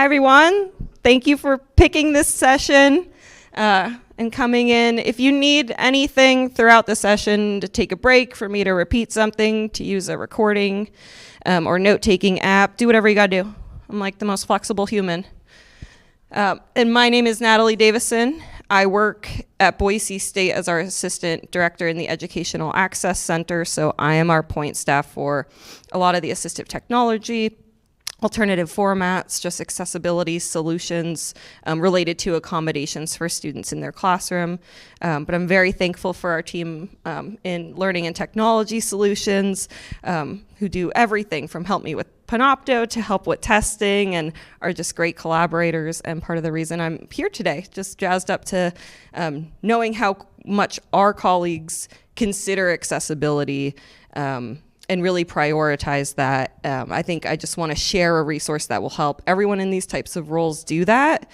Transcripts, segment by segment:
Hi, everyone. Thank you for picking this session and coming in. If you need anything throughout the session, to take a break, for me to repeat something, to use a recording or note-taking app, do whatever you gotta do. I'm like the most flexible human. And my name is Natalie Davison. I work at Boise State as our assistant director in the Educational Access Center, so I am our point staff for a lot of the assistive technology, alternative formats, just accessibility solutions related to accommodations for students in their classroom. But I'm very thankful for our team in learning and technology solutions who do everything from help me with Panopto to help with testing and are just great collaborators and part of the reason I'm here today, just jazzed up to knowing how much our colleagues consider accessibility and really prioritize that. I think I just want to share a resource that will help everyone in these types of roles do that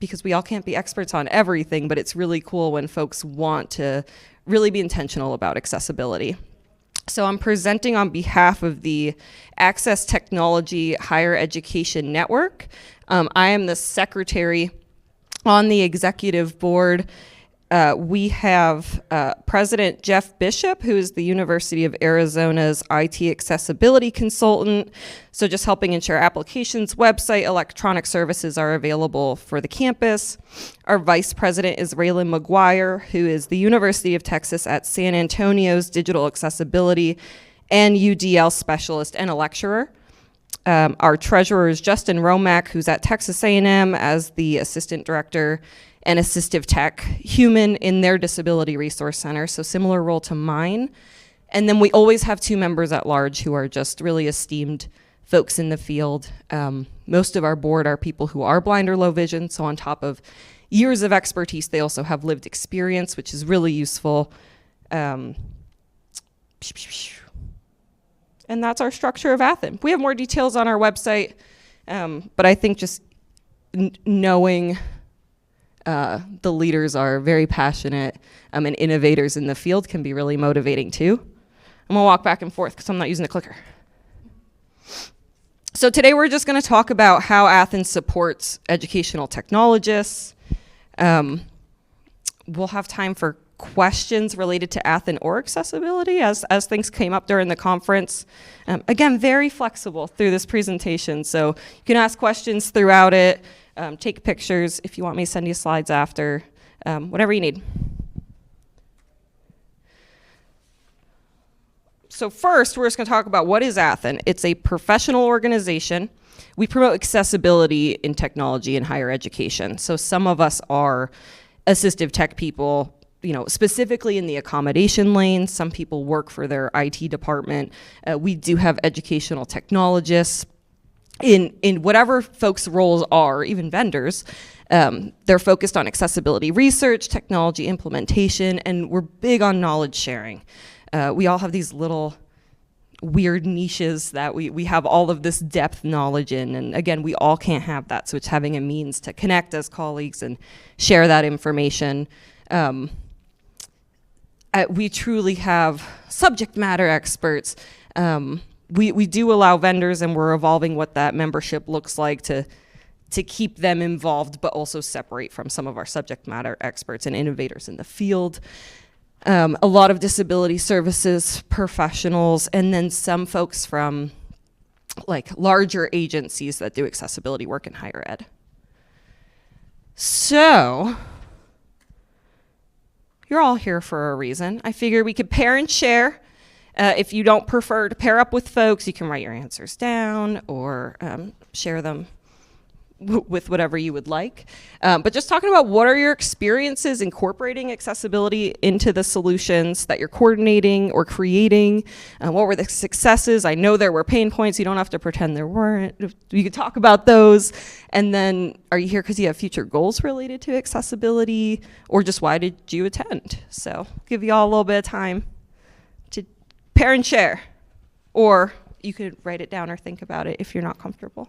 because we all can't be experts on everything, but it's really cool when folks want to really be intentional about accessibility. So I'm presenting on behalf of the Access Technology Higher Education Network. I am the secretary on the executive board. We have President Jeff Bishop, who is the University of Arizona's IT accessibility consultant. So just helping ensure applications, website, electronic services are available for the campus. Our vice president is Raylan McGuire, who is the University of Texas at San Antonio's digital accessibility and UDL specialist and a lecturer. Our treasurer is Justin Romack, who's at Texas A&M as the assistant director and assistive tech human in their disability resource center, so similar role to mine. And then we always have two members at large who are just really esteemed folks in the field. Most of our board are people who are blind or low vision, so on top of years of expertise, they also have lived experience, which is really useful. And that's our structure of ATHEN. We have more details on our website, but I think just knowing the leaders are very passionate and innovators in the field can be really motivating too. I'm gonna walk back and forth because I'm not using the clicker. So today we're just gonna talk about how ATHEN supports educational technologists. We'll have time for questions related to ATHEN or accessibility as things came up during the conference. Again, very flexible through this presentation, so you can ask questions throughout it. Take pictures if you want me to send you slides after, whatever you need. So first, we're just going to talk about what is ATHEN. It's a professional organization. We promote accessibility in technology in higher education. So some of us are assistive tech people, specifically in the accommodation lane. Some people work for their IT department. We do have educational technologists. In whatever folks' roles are, even vendors, they're focused on accessibility research, technology implementation, and we're big on knowledge sharing. We all have these little weird niches that we have all of this depth knowledge in, and again, we all can't have that, so it's having a means to connect as colleagues and share that information. We truly have subject matter experts. We do allow vendors, and we're evolving what that membership looks like to keep them involved, but also separate from some of our subject matter experts and innovators in the field. A lot of disability services professionals, and then some folks from larger agencies that do accessibility work in higher ed. So you're all here for a reason. I figure we could pair and share. If you don't prefer to pair up with folks, you can write your answers down or share them with whatever you would like. But just talking about what are your experiences incorporating accessibility into the solutions that you're coordinating or creating? What were the successes? I know there were pain points. You don't have to pretend there weren't. You could talk about those. And then are you here because you have future goals related to accessibility, or just why did you attend? So give you all a little bit of time to pair and share, or you could write it down or think about it if you're not comfortable.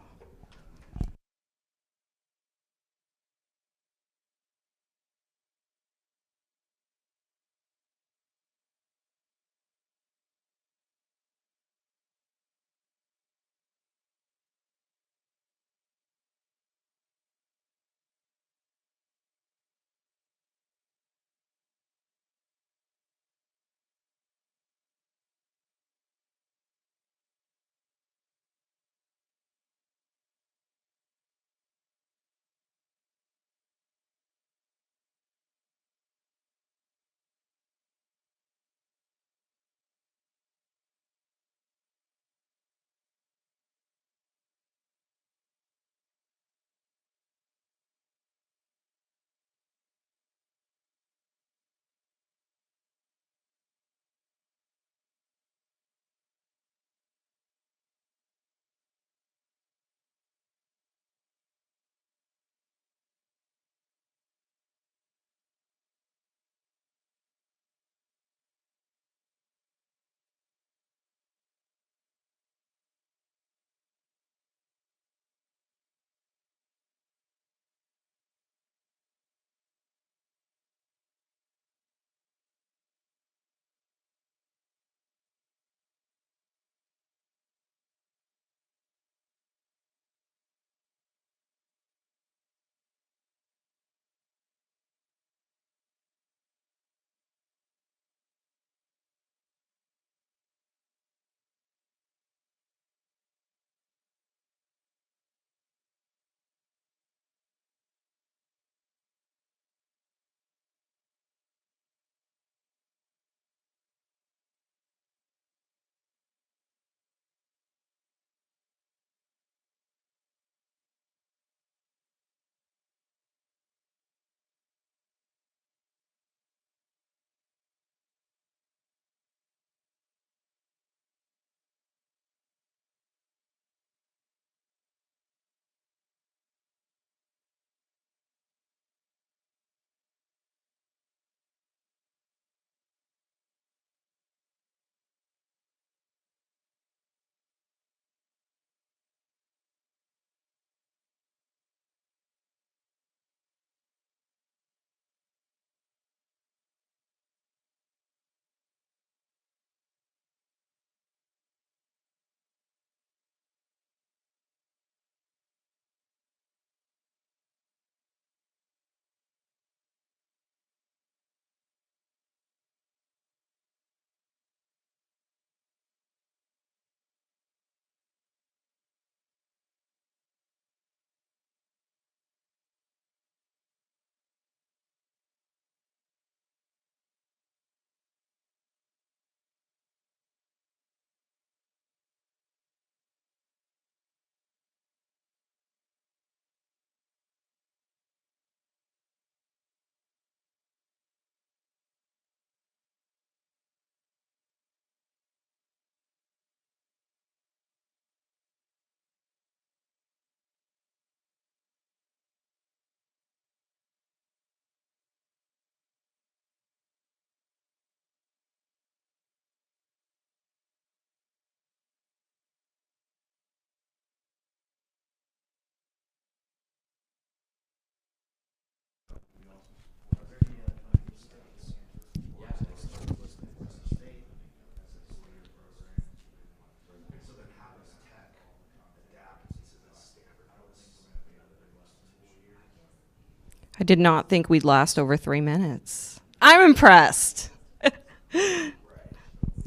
I did not think we'd last over 3 minutes. I'm impressed.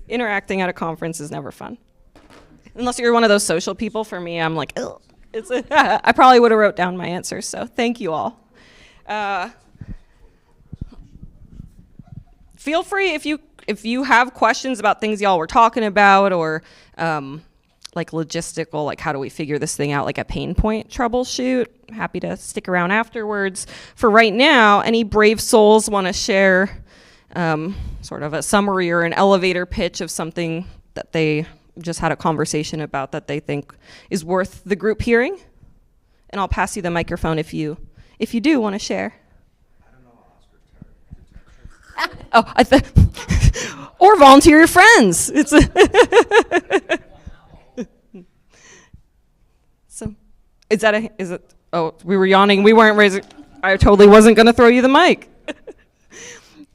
Interacting at a conference is never fun. Unless you're one of those social people. For me, I'm like, ugh. I probably would have wrote down my answers, so thank you all. Feel free if you have questions about things y'all were talking about, or like logistical, like how do we figure this thing out, like a pain point troubleshoot. Happy to stick around afterwards. For right now, any brave souls want to share sort of a summary or an elevator pitch of something that they just had a conversation about that they think is worth the group hearing? And I'll pass you the microphone if you do want to share. Or volunteer your friends. It's so is it? Oh, we were yawning. We weren't raising. I totally wasn't going to throw you the mic.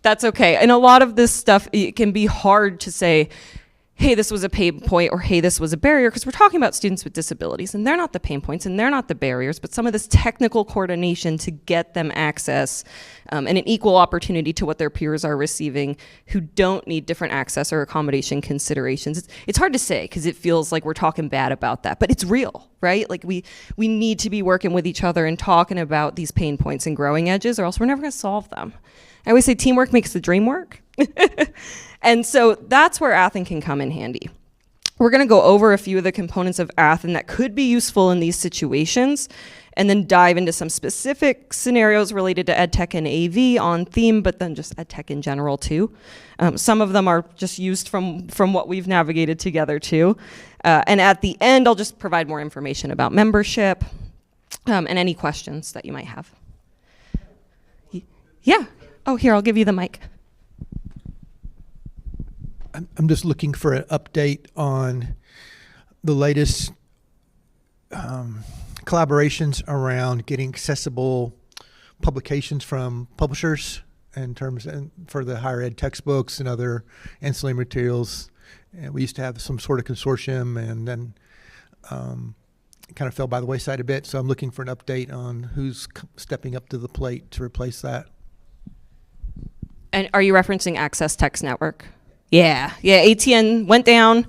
That's okay. And a lot of this stuff, it can be hard to say, hey, this was a pain point, or hey, this was a barrier, because we're talking about students with disabilities, and they're not the pain points, and they're not the barriers, but some of this technical coordination to get them access and an equal opportunity to what their peers are receiving who don't need different access or accommodation considerations. It's hard to say, because it feels like we're talking bad about that, but it's real, right? Like we need to be working with each other and talking about these pain points and growing edges, or else we're never going to solve them. I always say teamwork makes the dream work. And so that's where ATHEN can come in handy. We're going to go over a few of the components of ATHEN that could be useful in these situations, and then dive into some specific scenarios related to EdTech and AV on theme, but then just EdTech in general too. Some of them are just used from what we've navigated together too. And at the end, I'll just provide more information about membership and any questions that you might have. Yeah. Oh, here, I'll give you the mic. I'm just looking for an update on the latest collaborations around getting accessible publications from publishers in terms for the higher ed textbooks and other ancillary materials. And we used to have some sort of consortium, and then it kind of fell by the wayside a bit. So I'm looking for an update on who's stepping up to the plate to replace that. And are you referencing Access Text Network? Yeah, ATHEN went down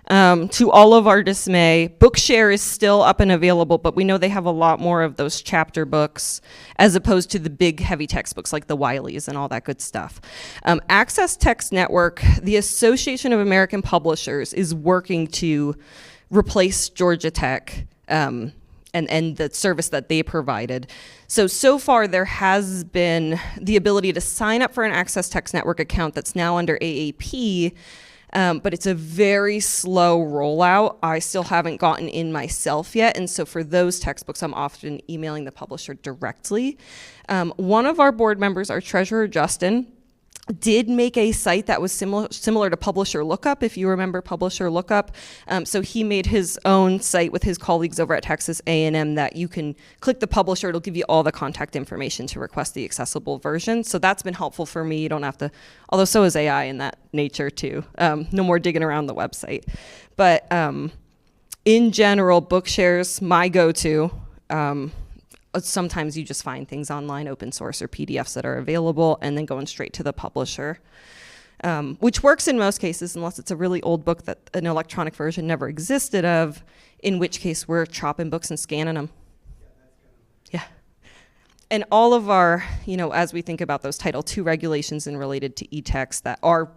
to all of our dismay. Bookshare is still up and available, but we know they have a lot more of those chapter books as opposed to the big heavy textbooks like the Wileys and all that good stuff. Access Text Network, the Association of American Publishers, is working to replace Georgia Tech and the service that they provided. So far there has been the ability to sign up for an Access Text Network account that's now under AAP, but it's a very slow rollout. I still haven't gotten in myself yet, and so for those textbooks, I'm often emailing the publisher directly. One of our board members, our treasurer, Justin, did make a site that was similar to Publisher Lookup, if you remember Publisher Lookup. So he made his own site with his colleagues over at Texas A&M that you can click the publisher, it'll give you all the contact information to request the accessible version. So that's been helpful for me. You don't have to, although so is AI in that nature too. No more digging around the website. But in general, Bookshare's my go-to. Sometimes you just find things online, open source or PDFs that are available, and then going straight to the publisher, which works in most cases, unless it's a really old book that an electronic version never existed of, in which case we're chopping books and scanning them. Yeah. And all of our, as we think about those Title II regulations and related to e-texts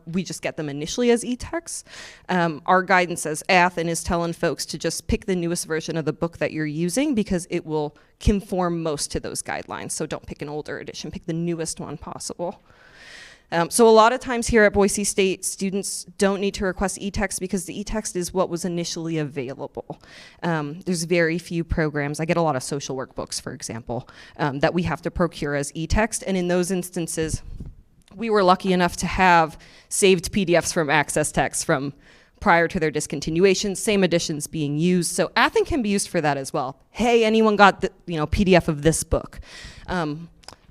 we just get them initially as e-texts. Our guidance as ATHEN is telling folks to just pick the newest version of the book that you're using because it will conform most to those guidelines. So don't pick an older edition, pick the newest one possible. So a lot of times here at Boise State, students don't need to request e-text because the e-text is what was initially available. There's very few programs. I get a lot of social work books, for example, that we have to procure as e-text. And in those instances, we were lucky enough to have saved PDFs from Access Text from prior to their discontinuation, same editions being used. So ATHEN can be used for that as well. Hey, anyone got the PDF of this book?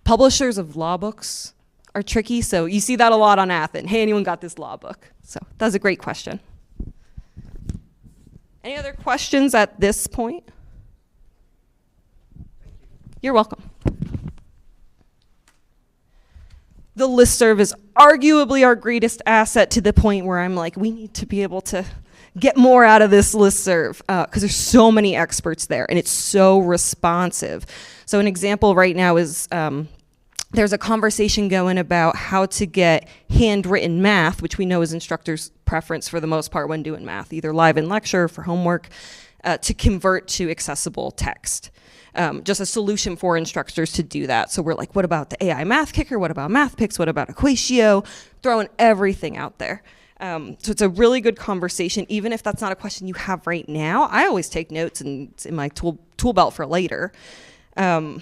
Publishers of law books are tricky, so you see that a lot on ATHEN. Hey, anyone got this law book? So that's a great question. Any other questions at this point? You're welcome. The listserv is arguably our greatest asset, to the point where I'm like, we need to be able to get more out of this listserv, because there's so many experts there and it's so responsive. So an example right now is there's a conversation going about how to get handwritten math, which we know is instructors' preference for the most part when doing math, either live in lecture or for homework, to convert to accessible text. Just a solution for instructors to do that. So we're like, what about the AI Math Kicker? What about MathPix? What about Equatio? Throwing everything out there. So it's a really good conversation, even if that's not a question you have right now. I always take notes, and it's in my tool belt for later. So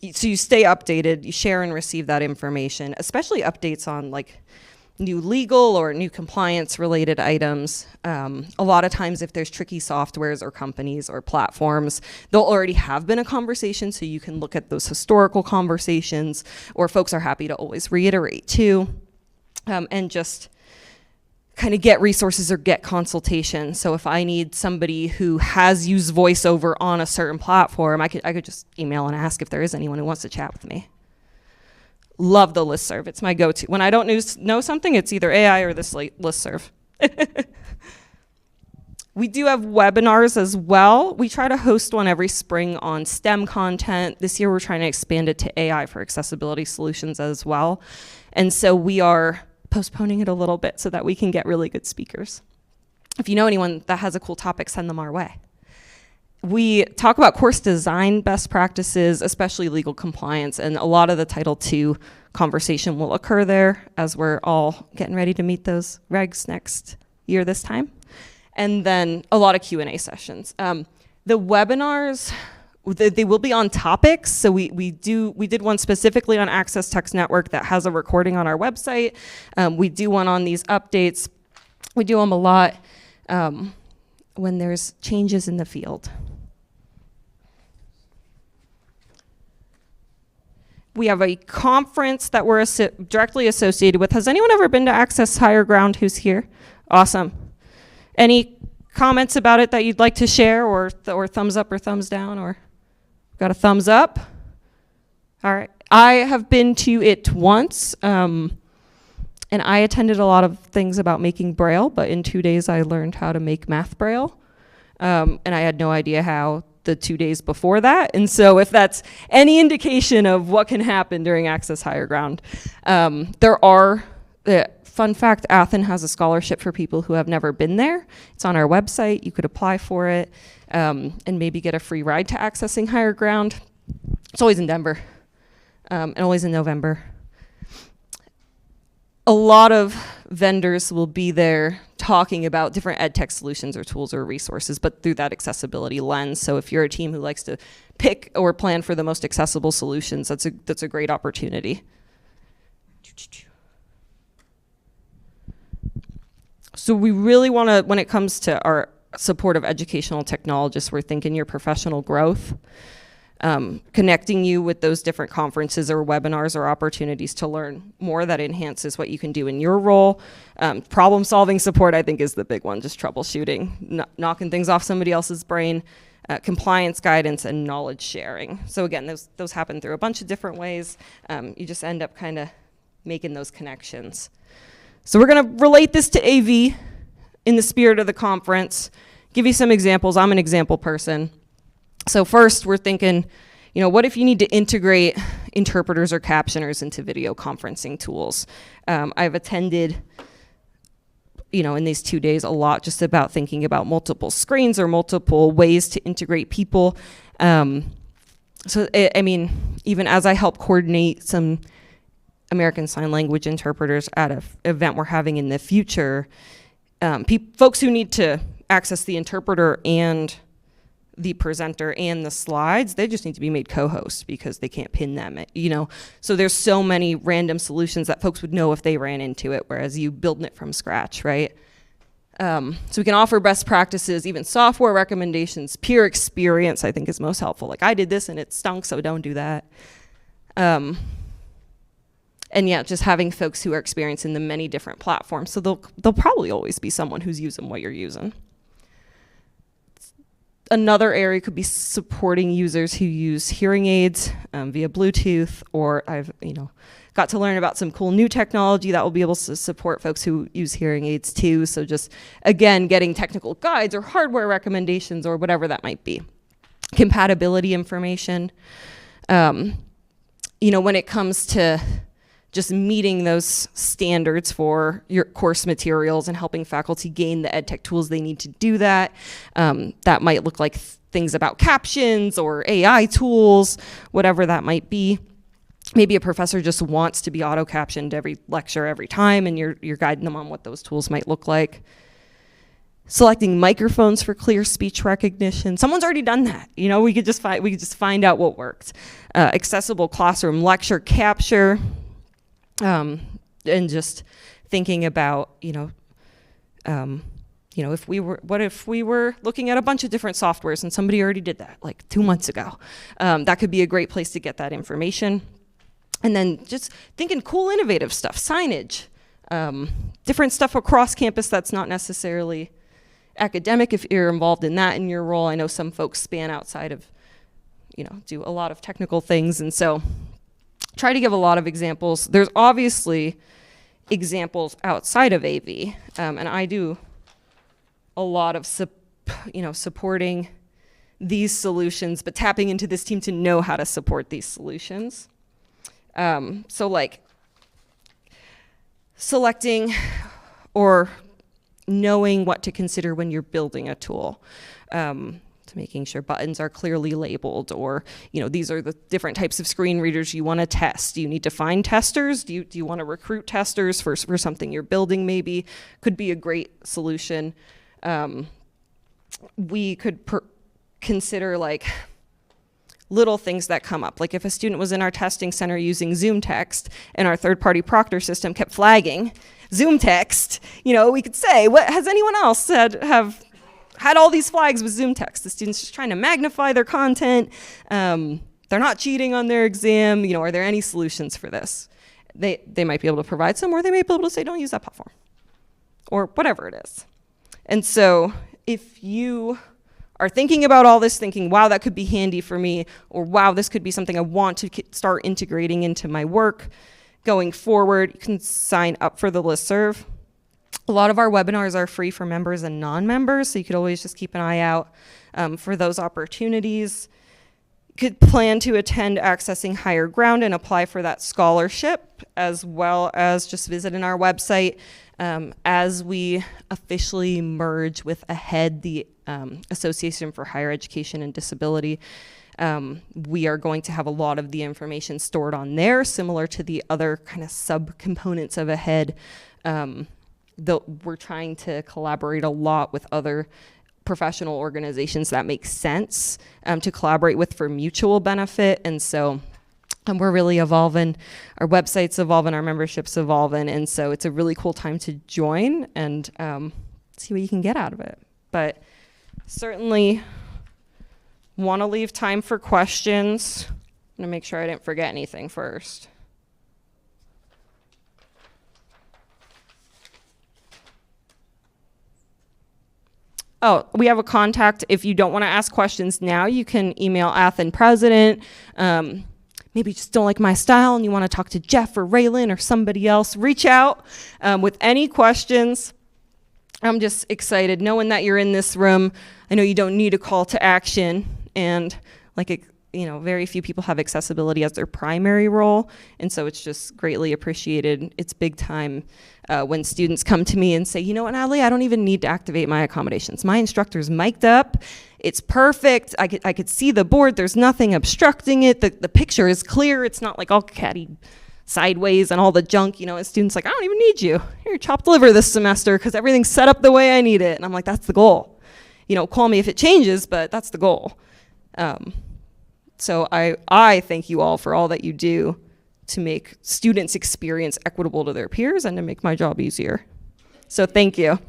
you stay updated, you share and receive that information, especially updates on like new legal or new compliance related items. A lot of times if there's tricky softwares or companies or platforms, there'll already have been a conversation, so you can look at those historical conversations, or folks are happy to always reiterate too, and just kind of get resources or get consultation. So if I need somebody who has used voiceover on a certain platform, I could just email and ask if there is anyone who wants to chat with me. Love the listserv. It's my go-to. When I don't know something, it's either AI or this listserv. We do have webinars as well. We try to host one every spring on STEM content. This year we're trying to expand it to AI for accessibility solutions as well. And so we are postponing it a little bit so that we can get really good speakers. If you know anyone that has a cool topic, send them our way. We talk about course design best practices, especially legal compliance, and a lot of the Title II conversation will occur there as we're all getting ready to meet those regs next year this time. And then a lot of Q&A sessions. The webinars, they will be on topics. So we did one specifically on Access Text Network that has a recording on our website. We do one on these updates. We do them a lot when there's changes in the field. We have a conference that we're directly associated with. Has anyone ever been to Access Higher Ground who's here? Awesome. Any comments about it that you'd like to share, or thumbs up or thumbs down, or got a thumbs up? All right. I have been to it once, and I attended a lot of things about making Braille, but in 2 days I learned how to make math Braille, and I had no idea how the 2 days before that. And so if that's any indication of what can happen during Access Higher Ground, fun fact, ATHEN has a scholarship for people who have never been there. It's on our website. You could apply for it and maybe get a free ride to Accessing Higher Ground. It's always in Denver and always in November. A lot of vendors will be there talking about different ed tech solutions or tools or resources, but through that accessibility lens. So if you're a team who likes to pick or plan for the most accessible solutions, that's a great opportunity. So we really want to, when it comes to our support of educational technologists, we're thinking your professional growth, connecting you with those different conferences or webinars or opportunities to learn more that enhances what you can do in your role. Problem-solving support, I think, is the big one, just troubleshooting, knocking things off somebody else's brain, compliance guidance, and knowledge sharing. So again, those happen through a bunch of different ways. You just end up kind of making those connections. So we're going to relate this to AV in the spirit of the conference, give you some examples. I'm an example person. So first, we're thinking, what if you need to integrate interpreters or captioners into video conferencing tools? I've attended, in these 2 days a lot just about thinking about multiple screens or multiple ways to integrate people. Even as I help coordinate some American Sign Language interpreters at an event we're having in the future, folks who need to access the interpreter and the presenter and the slides, they just need to be made co-hosts because they can't pin them, So there's so many random solutions that folks would know if they ran into it, whereas you building it from scratch, right? So we can offer best practices, even software recommendations. Peer experience, I think, is most helpful. Like, I did this and it stunk, so don't do that. And yeah, just having folks who are experienced in the many different platforms. So there'll probably always be someone who's using what you're using. Another area could be supporting users who use hearing aids via Bluetooth, or I've got to learn about some cool new technology that will be able to support folks who use hearing aids too. So just, again, getting technical guides or hardware recommendations or whatever that might be. Compatibility information. When it comes to just meeting those standards for your course materials and helping faculty gain the ed tech tools they need to do that. That might look like things about captions or AI tools, whatever that might be. Maybe a professor just wants to be auto-captioned every lecture, every time, and you're guiding them on what those tools might look like. Selecting microphones for clear speech recognition. Someone's already done that. We could just find out what worked. Accessible classroom lecture capture. And just thinking about, if we were looking at a bunch of different softwares and somebody already did that like 2 months ago. That could be a great place to get that information. And then just thinking cool, innovative stuff, signage, different stuff across campus that's not necessarily academic if you're involved in that in your role. I know some folks span outside of, do a lot of technical things. And so try to give a lot of examples. There's obviously examples outside of AV, and I do a lot of supporting these solutions, but tapping into this team to know how to support these solutions. So like selecting or knowing what to consider when you're building a tool. To making sure buttons are clearly labeled, or these are the different types of screen readers you want to test. Do you need to find testers? Do you want to recruit testers for something you're building? Maybe could be a great solution. We could consider like little things that come up. Like if a student was in our testing center using Zoom text and our third-party proctor system kept flagging Zoom text, we could say, what has anyone else had all these flags with Zoom text? The student's just trying to magnify their content. They're not cheating on their exam. Are there any solutions for this? They might be able to provide some, or they may be able to say, don't use that platform, or whatever it is. And so if you are thinking about all this, thinking, wow, that could be handy for me, or wow, this could be something I want to start integrating into my work going forward, you can sign up for the listserv. A lot of our webinars are free for members and non-members, so you could always just keep an eye out for those opportunities. You could plan to attend Accessing Higher Ground and apply for that scholarship, as well as just visiting our website as we officially merge with AHED, the Association for Higher Education and Disability. We are going to have a lot of the information stored on there, similar to the other kind of subcomponents of AHED. We're trying to collaborate a lot with other professional organizations that make sense to collaborate with for mutual benefit. And so we're really evolving. Our website's evolving, our membership's evolving. And so it's a really cool time to join and see what you can get out of it. But certainly want to leave time for questions. I'm going to make sure I didn't forget anything first. Oh, we have a contact. If you don't want to ask questions now, you can email ATHEN president. Maybe you just don't like my style and you want to talk to Jeff or Raylan or somebody else. Reach out with any questions. I'm just excited knowing that you're in this room. I know you don't need a call to action, and very few people have accessibility as their primary role, and so it's just greatly appreciated. It's big time when students come to me and say, you know what, Natalie, I don't even need to activate my accommodations. My instructor's mic'd up. It's perfect. I could see the board. There's nothing obstructing it. The picture is clear. It's not like all catty sideways and all the junk, and students like, I don't even need you. Here, chopped liver this semester because everything's set up the way I need it. And I'm like, that's the goal. Call me if it changes, but that's the goal. So I thank you all for all that you do to make students' experience equitable to their peers and to make my job easier. So thank you.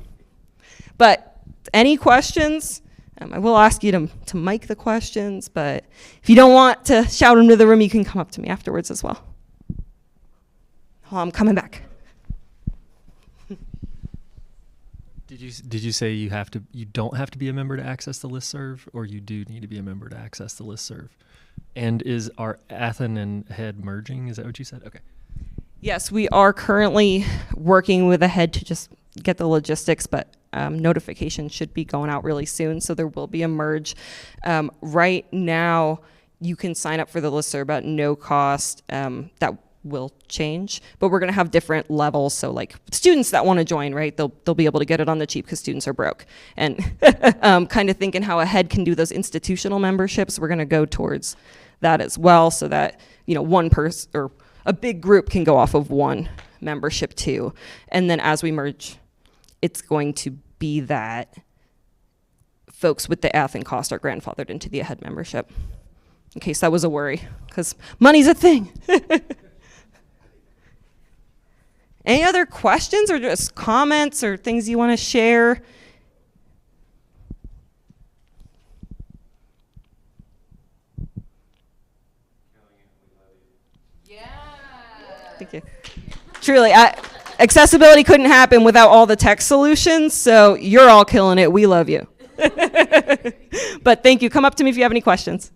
But any questions? I will ask you to mic the questions, but if you don't want to shout them to the room, you can come up to me afterwards as well. Oh, I'm coming back. Did you say you don't have to be a member to access the listserv, or you do need to be a member to access the listserv? And is our ATHEN and HEAD merging? Is that what you said? Okay. Yes, we are currently working with AHEAD to just get the logistics, but notification should be going out really soon, so there will be a merge. Right now, you can sign up for the listserv at no cost. That will change, but we're going to have different levels. So like students that want to join, right, they'll be able to get it on the cheap because students are broke. And kind of thinking how AHEAD can do those institutional memberships, we're going to go towards that as well, so that, you know, one person or a big group can go off of one membership too. And then as we merge, it's going to be that folks with the ATHEN cost are grandfathered into the AHEAD membership, in case that was a worry, because money's a thing. Any other questions or just comments or things you want to share? Yeah. Thank you. Truly, accessibility couldn't happen without all the tech solutions, so you're all killing it. We love you. But thank you. Come up to me if you have any questions.